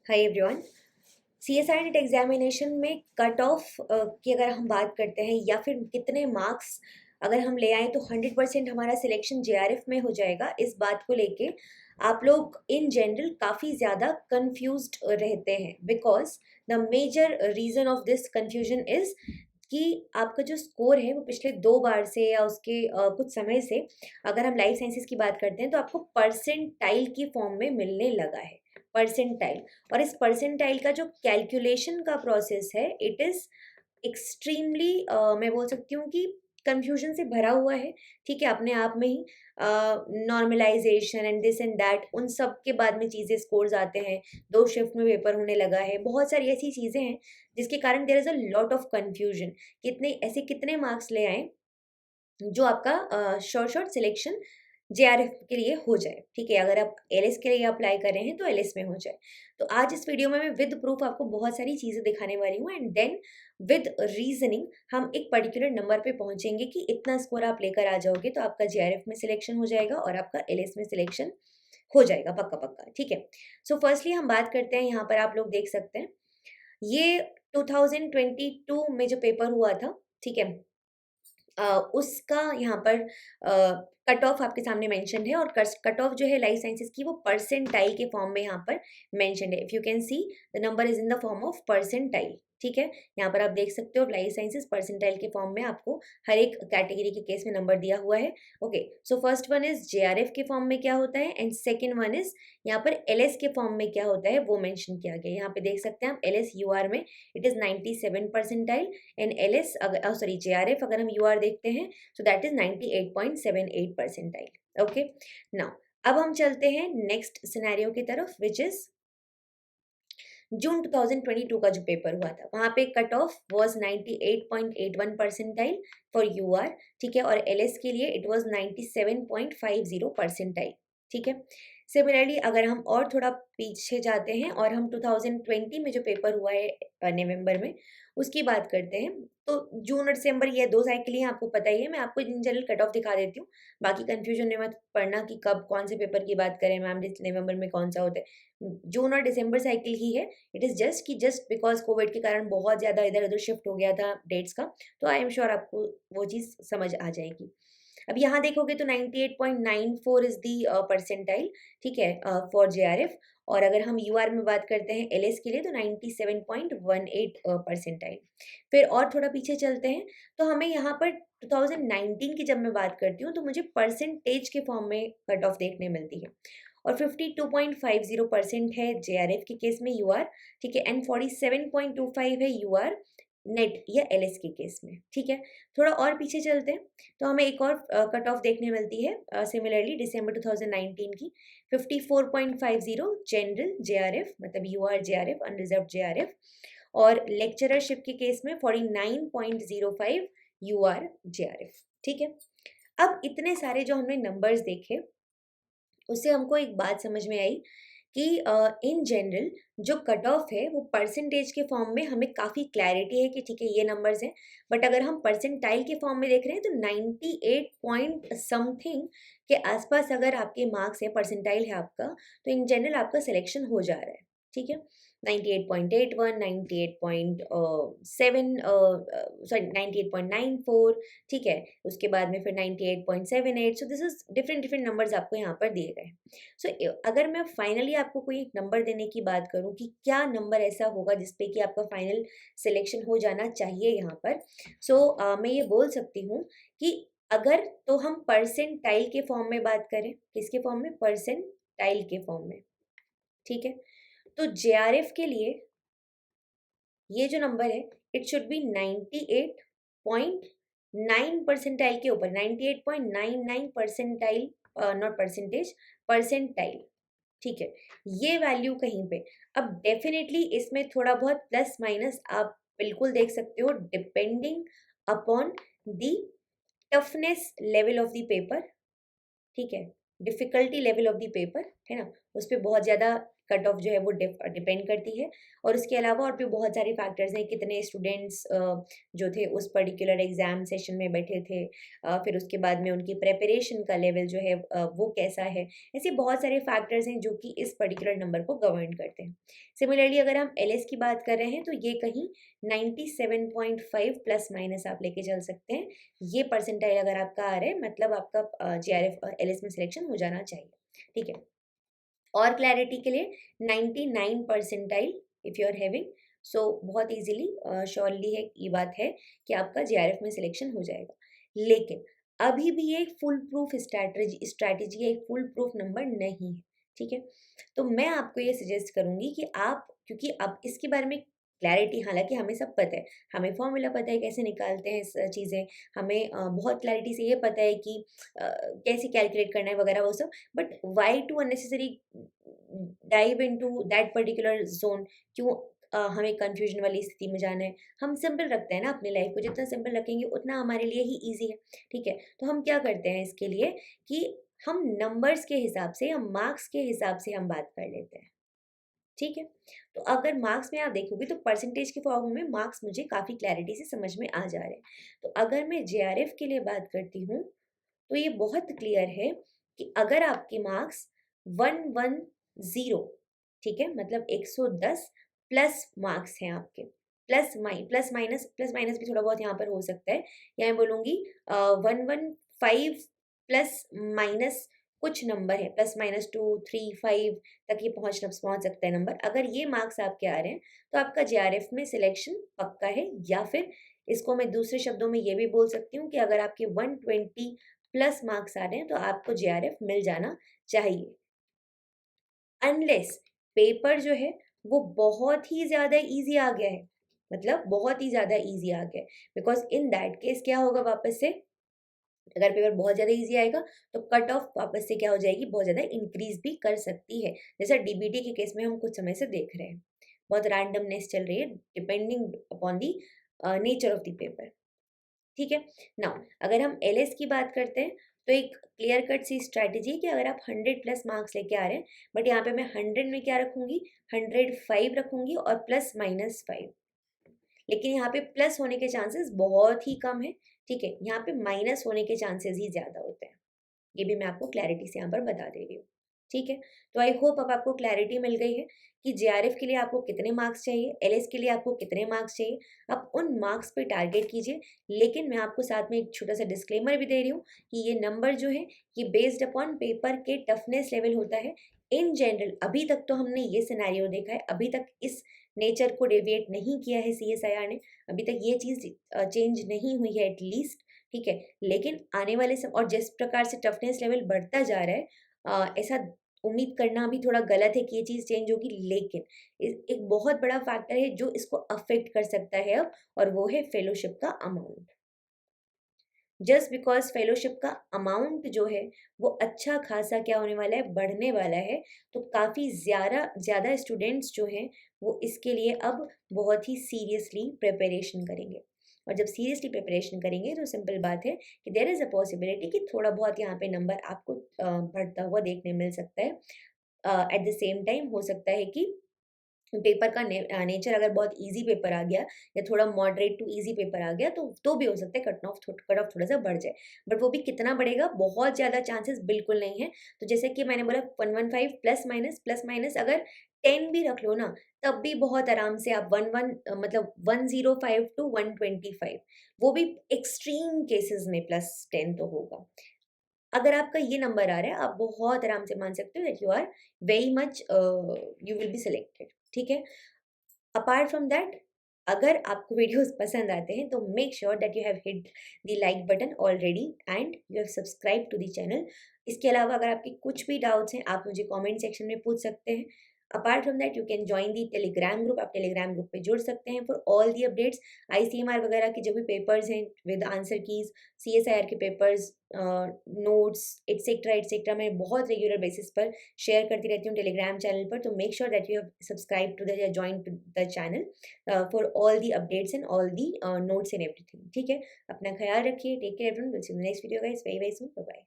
Hi everyone. CSI net examination में cut off की अगर हम बात करते हैं या फिर कितने मार्क्स अगर हम ले आए तो 100% हमारा सिलेक्शन जेआरएफ में हो जाएगा, इस बात को लेके आप लोग इन जनरल काफ़ी ज़्यादा कंफ्यूज्ड रहते हैं। Because the major reason of this confusion is कि आपका जो स्कोर है वो पिछले 2 बार से या उसके कुछ समय से अगर हम लाइफ साइंसेस की बात करते हैं तो आपको परसेंटाइल की फॉर्म में मिलने लगा है। परसेंटाइल, और इस परसेंटाइल का जो कैलकुलेशन का प्रोसेस है इट इज़ एक्सट्रीमली मैं बोल सकती हूँ कि कंफ्यूजन से भरा हुआ है। ठीक है, अपने आप में ही normalisation and this and that उन सब के बाद में चीज़ें स्कोर्स आते हैं। 2 शिफ्ट में पेपर होने लगा है, बहुत सारी ऐसी चीज़ें हैं जिसके कारण there is a lot of confusion. कितने ऐसे कितने मार्क्स ले आएँ जो आपका शॉर्ट सिलेक्शन जेआरएफ के लिए हो जाए। ठीक है, अगर आप एलएस के लिए अप्लाई कर रहे हैं तो एलएस में हो जाए। तो आज इस वीडियो में मैं विद प्रूफ आपको बहुत सारी चीज़ें दिखाने वाली हूँ एंड देन विद रीजनिंग हम एक पर्टिकुलर नंबर पे पहुंचेंगे कि इतना स्कोर आप लेकर आ जाओगे तो आपका जेआरएफ में सिलेक्शन हो जाएगा और आपका एलएस में सिलेक्शन हो जाएगा पक्का पक्का। ठीक है, सो फर्स्टली हम बात करते हैं, यहाँ पर आप लोग देख सकते हैं ये 2022 में जो पेपर हुआ था। ठीक है, उसका यहाँ पर कट ऑफ आपके सामने मेंशन्ड है और कट ऑफ जो है लाइफ साइंसेस की वो परसेंटाइल के फॉर्म में यहाँ पर मेंशन्ड है। If you can see the number is in the form of percentile. ठीक है, यहाँ पर आप देख सकते हो लाइफ साइंसेस परसेंटाइल के फॉर्म में आपको हर एक कैटेगरी के केस में नंबर दिया हुआ है। Okay, so first one is JRF के फॉर्म में क्या होता है एंड सेकेंड वन इज यहाँ पर एलएस के फॉर्म में क्या होता है वो मेंशन किया गया। यहाँ पे देख सकते हैं आप एलएस यूआर में it is 97 percentile and LS अगर सॉरी जेआरएफ अगर हम यूआर देखते हैं so that is 98.78 percentile। okay, now अब हम चलते हैं नेक्स्ट सिनेरियो की तरफ विच इज जून 2022 का जो पेपर हुआ था वहां पे cut off was 98.81 percentile for UR. ठीक है, और एलएस के लिए इट वाज 97.50 परसेंटाइल। ठीक है, सिमिलरली अगर हम और थोड़ा पीछे जाते हैं और हम 2020 में जो पेपर हुआ है नवंबर में उसकी बात करते हैं तो जून और दिसंबर ये 2 साइकिल ही आपको पता ही है। मैं आपको इन जनरल कट ऑफ दिखा देती हूँ, बाकी कंफ्यूजन में मत पड़ना कि कब कौन से पेपर की बात करें मैम, नवंबर में कौन सा होता है। जून और दिसंबर साइकिल ही है। It is just because Covid के कारण बहुत ज़्यादा इधर उधर शिफ्ट हो गया था डेट्स का, तो आई एम श्योर आपको वो चीज़ समझ आ जाएगी। अब यहाँ देखोगे तो 98.94 इज दी परसेंटाइल। ठीक है, फॉर जेआरएफ, और अगर हम यूआर में बात करते हैं एलएस के लिए तो 97.18 परसेंटाइल। फिर और थोड़ा पीछे चलते हैं तो हमें यहाँ पर 2019 की जब मैं बात करती हूँ तो मुझे परसेंटेज के फॉर्म में कट ऑफ देखने मिलती है और 52.50% है जेआरएफ के केस में यूआर। ठीक है, एंड 47.25 है यूआर नेट या एलएस के केस में। ठीक है, थोड़ा और पीछे चलते हैं तो हमें एक और कट ऑफ देखने मिलती है सिमिलरली दिसंबर 2019 की 54.50 जनरल जेआरएफ मतलब यूआर जेआरएफ अनरिजर्व जेआरएफ, और लेक्चररशिप के केस में 49.05 यूआर जेआरएफ। ठीक है, अब इतने सारे जो हमने नंबर्स देखे उससे हमको एक बात समझ में आई कि इन जनरल जो कट ऑफ है वो परसेंटेज के फॉर्म में हमें काफ़ी क्लैरिटी है कि ठीक है ये नंबर्स हैं, बट अगर हम परसेंटाइल के फॉर्म में देख रहे हैं तो 98 पॉइंट समथिंग के आसपास अगर आपके मार्क्स है परसेंटाइल है आपका तो इन जनरल आपका सिलेक्शन हो जा रहा है। ठीक है, 98.81, 98.7 सॉरी 98.94। ठीक है, उसके बाद में फिर 98.78। So this is different numbers आपको यहाँ पर दिए गए। सो अगर मैं फाइनली आपको कोई एक नंबर देने की बात करूँ कि क्या नंबर ऐसा होगा जिसपे कि आपका फाइनल सिलेक्शन हो जाना चाहिए यहाँ पर, सो मैं ये बोल सकती हूँ कि अगर तो हम परसेंटाइल के फॉर्म में बात करें, किसके फॉर्म में, परसेंटाइल के फॉर्म में। ठीक है, तो जेआरएफ के लिए ये जो नंबर है इट शुड बी 98.9 परसेंटाइल के ऊपर, 98.99 परसेंटाइल, नॉट परसेंटेज, परसेंटाइल। ठीक है, ये वैल्यू कहीं पे। अब डेफिनेटली इसमें थोड़ा बहुत प्लस माइनस आप बिल्कुल देख सकते हो depending upon the toughness level of the paper. ठीक है, difficulty level of the paper है ना, उस पर बहुत ज़्यादा कट ऑफ जो है वो डिपेंड करती है। और उसके अलावा और भी बहुत सारे फैक्टर्स हैं, कितने स्टूडेंट्स जो थे उस पर्टिकुलर एग्जाम सेशन में बैठे थे, फिर उसके बाद में उनकी प्रेपरेशन का लेवल जो है वो कैसा है। ऐसे बहुत सारे फैक्टर्स हैं जो कि इस पर्टिकुलर नंबर को गवर्न करते हैं। सिमिलरली अगर हम एलएस की बात कर रहे हैं तो ये कहीं 97.5 प्लस माइनस आप लेके चल सकते हैं। ये परसेंटाइल अगर आपका आ रहा है मतलब आपका जेआरएफ एलएस में सिलेक्शन हो जाना चाहिए। ठीक है, और क्लैरिटी के लिए 99 percentile if you are having, so बहुत इजीली श्योरली है ये बात है कि आपका जेआरएफ में सिलेक्शन हो जाएगा। लेकिन अभी भी ये एक फुल प्रूफ स्ट्रैटेजी एक फुल प्रूफ नंबर नहीं है। ठीक है, तो मैं आपको ये सजेस्ट करूंगी कि आप, क्योंकि अब इसके बारे में क्लैरिटी हालांकि हमें सब पता है, हमें फॉर्मूला पता है कैसे निकालते हैं चीज़ें, हमें बहुत क्लैरिटी से ये पता है कि कैसे कैलकुलेट करना है वगैरह वो सब, but why to unnecessary dive into that particular zone, क्यों हमें कंफ्यूजन वाली स्थिति में जाना है। हम सिंपल रखते हैं ना अपनी लाइफ को, जितना सिंपल रखेंगे उतना हमारे लिए ही ईजी है। ठीक है, तो हम क्या करते हैं इसके लिए कि हम नंबर्स के हिसाब से या मार्क्स के हिसाब से हम बात कर लेते हैं। ठीक है, तो अगर मार्क्स में आप देखोगे तो परसेंटेज के फॉर्म में मार्क्स मुझे काफ़ी क्लैरिटी से समझ में आ जा रहे हैं। तो अगर मैं जेआरएफ के लिए बात करती हूँ तो ये बहुत क्लियर है कि अगर आपके मार्क्स 110, ठीक है, मतलब 110 प्लस मार्क्स हैं आपके, प्लस माइनस भी थोड़ा बहुत यहाँ पर हो सकता है, या मैं बोलूँगी 115 प्लस माइनस कुछ नंबर है, प्लस माइनस 2 3 5 तक ये पहुँच सकता है नंबर। अगर ये मार्क्स आपके आ रहे हैं तो आपका जेआरएफ में सिलेक्शन पक्का है, या फिर इसको मैं दूसरे शब्दों में ये भी बोल सकती हूँ कि अगर आपके 120 प्लस मार्क्स आ रहे हैं तो आपको जेआरएफ मिल जाना चाहिए, अनलेस पेपर जो है वो बहुत ही ज़्यादा ईजी आ गया है, मतलब बहुत ही ज़्यादा ईजी आ गया है। बिकॉज इन दैट केस क्या होगा, वापस से अगर पेपर बहुत ज़्यादा ईजी आएगा तो कट ऑफ वापस से क्या हो जाएगी, बहुत ज़्यादा इंक्रीज भी कर सकती है, जैसा डीबीटी के केस में हम कुछ समय से देख रहे हैं। बहुत रैंडमनेस चल रही है depending upon the nature of the paper. ठीक है, नाउ अगर हम एलएस की बात करते हैं तो एक क्लियर कट सी स्ट्रैटेजी कि अगर आप 100 प्लस मार्क्स लेके आ रहे हैं, बट यहाँ पे मैं 100 में क्या रखूंगी, 105 रखूंगी और प्लस माइनस 5, लेकिन यहाँ पे प्लस होने के चांसेस बहुत ही कम है। ठीक है, यहाँ पे माइनस होने के चांसेस ही ज़्यादा होते हैं, ये भी मैं आपको क्लैरिटी से यहाँ पर बता दे रही हूँ। ठीक है, तो आई होप अब आपको क्लैरिटी मिल गई है कि जेआरएफ के लिए आपको कितने मार्क्स चाहिए, एलएस के लिए आपको कितने मार्क्स चाहिए। आप उन मार्क्स पे टारगेट कीजिए, लेकिन मैं आपको साथ में एक छोटा सा डिस्क्लेमर भी दे रही हूँ कि ये नंबर जो है ये बेस्ड अपॉन पेपर के टफनेस लेवल होता है। इन जनरल अभी तक तो हमने ये सिनेरियो देखा है, अभी तक इस नेचर को डेविएट नहीं किया है सीएसआईआर ने, अभी तक ये चीज़ चेंज नहीं हुई है एटलीस्ट। ठीक है, लेकिन आने वाले समय और जिस प्रकार से टफनेस लेवल बढ़ता जा रहा है, ऐसा उम्मीद करना भी थोड़ा गलत है कि ये चीज़ चेंज होगी, लेकिन एक बहुत बड़ा फैक्टर है जो इसको अफेक्ट कर सकता है अब, और वो है फेलोशिप का अमाउंट। जस्ट बिकॉज फेलोशिप का अमाउंट जो है वो अच्छा खासा क्या होने वाला है, बढ़ने वाला है, तो काफ़ी ज़्यादा ज़्यादा स्टूडेंट्स जो हैं वो इसके लिए अब बहुत ही सीरियसली प्रिपरेशन करेंगे। और जब सीरियसली प्रिपरेशन करेंगे तो सिंपल बात है कि देयर इज़ अ पॉसिबिलिटी कि थोड़ा बहुत यहाँ पे नंबर आपको बढ़ता हुआ देखने मिल सकता है। एट द सेम टाइम हो सकता है कि पेपर का नेचर अगर बहुत इजी पेपर आ गया या थोड़ा मॉडरेट टू इजी पेपर आ गया तो भी हो सकता है कट ऑफ थोड़ा सा बढ़ जाए, बट वो भी कितना बढ़ेगा, बहुत ज़्यादा चांसेस बिल्कुल नहीं है। तो जैसे कि मैंने बोला 115 प्लस माइनस अगर 10 भी रख लो ना, तब भी बहुत आराम से आप मतलब 105 टू 125, वो भी एक्सट्रीम केसेस में +10 तो होगा। अगर आपका ये नंबर आ रहा है, आप बहुत आराम से मान सकते हो that you are very much you will be selected. ठीक है, अपार्ट फ्रॉम दैट, अगर आपको वीडियोस पसंद आते हैं तो make sure that you have hit the like button already and you have subscribe to the channel. इसके अलावा अगर आपके कुछ भी डाउट्स हैं आप मुझे कमेंट सेक्शन में पूछ सकते हैं। Apart from that you can join the Telegram group, आप टेलीग्राम ग्रुप पे जुड़ सकते हैं for all the updates. ICMR वगैरह के जो भी पेपर्स हैं विद आंसर कीज, सीएसआईआर के पेपर्स, नोट्स एटसेट्रा एटसेट्रा, मैं बहुत रेगुलर बेसिस पर शेयर करती रहती हूँ टेलीग्राम चैनल पर। तो make sure that you have subscribe to the या join to the channel for all the updates and all the notes and everything. ठीक है, अपना ख्याल रखिए, take care everyone, will see you in the next video guys, very very soon, bye bye.